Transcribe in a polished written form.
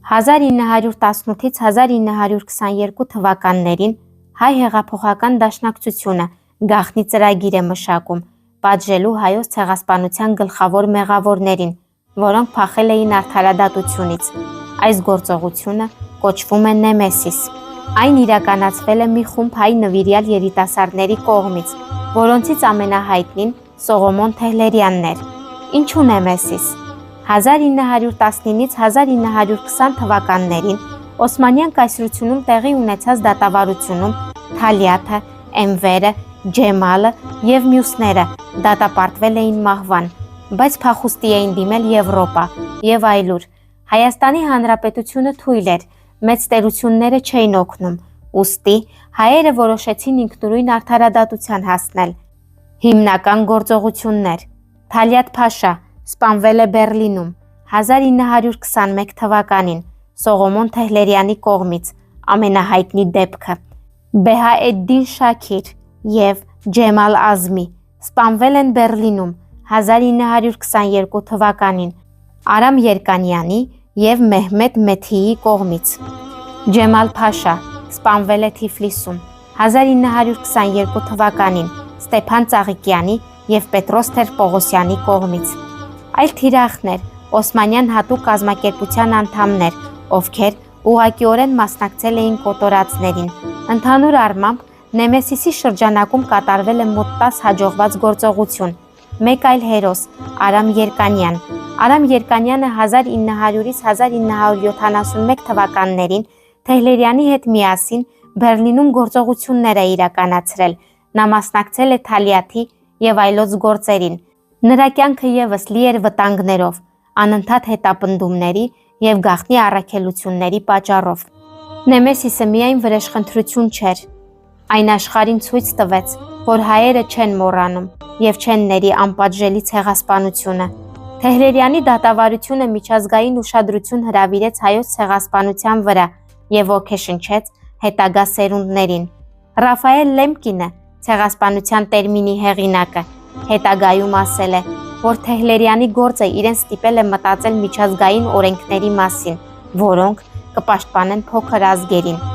1918-ից 1922 թվականներին հայ հեղափոխական դաշնակցությունը գաղտնի ծրագիր է մշակում պատժելու հայոց ցեղասպանության գլխավոր մեղավորներին, որոնք փախել էին արդարադատությունից։ Այս գործողությունը կոչվում է Նեմեսիս։ Այն իրականացվել է մի խումբ հայ նվիրյալ երիտասարդների կողմից, որոնցից ամենահայտնին Սողոմոն Թեհլերյանն էր։ Ինչու Նեմեսիս։ 1919-ից 1920 թվականներին Օսմանյան կայսրությունում տեղի ունեցած դատավարությունում Թալիաթը, Էնվերը, Ջեմալը և մյուսները դատապարտվել էին մահվան, բայց փախուստի էին դիմել Եվրոպա և այլուր։ Հայաստանի Հանրապետությունը թույլ էր, մեծ տերությունները չէին օգնում, ուստի հայերը որոշեցին ինքնուրույն արդարադատության հասնել։ Հիմնական գործողություններ։ Թալիաթ Փաշա սպանվել է Բեռլինում 1921 թվականին Սողոմոն Թեհլերյանի կողմից, ամենահայտնի դեպքը։ Բեհաեդդին Շաքիր և Ջեմալ Ազմի սպանվել են Բեռլինում 1922 թվականին Արամ Երկանյանի և Մեհմեդ Մեթիի կողմից։ Ջեմալ Փաշա սպանվել է Թիֆլիսում 1922 թվականին Ստեփան Ծաղիկյանի և Պետրոս Թեր-Պողոսյանի կողմից։ Այլ թիրախներ Օսմանյան հատուկ կազմակերպության անդամներ, ովքեր ուղղակիորեն մասնակցել էին կոտորածներին։ Ընդհանուր առմամբ Նեմեսիսի շրջանակում կատարվել է մոտ 10 հաջողված գործողություն։ Մեկ այլ հերոս Արամ Երկանյան։ Արամ Երկանյանը 1900-ից 1971 թվականներին Թեհլերյանի հետ միասին Բեռլինում գործողություններ է իրականացրել։ Նա մասնակցել է Թալիաթի և այլոց գործերին։ Նրա կյանքը ևս լի էր վտանգներով, անընդհատ հետապնդումների և գաղտնի առաքելությունների պատճառով։ Նեմեսիսը միայն վրեժխնդրություն չէր։ Այն աշխարհին ցույց տվեց, որ հայերը չեն մոռանում և չեն ների անպատժելի ցեղասպանությունը։ Թեհլերյանի դատավարությունը միջազգային ուշադրություն հրավիրեց հայոց ցեղասպանության վրա և ոգեշնչեց հետագա սերունդներին։ Ռաֆայել Լեմկինը, ցեղասպանության տերմինի հեղինակը, հետագայում ասել է, որ Թեհլերյանի գործը իրեն ստիպել է մտածել միջազգային օրենքների մասին, որոնք կպաշտպանեն փոքր ազգերին։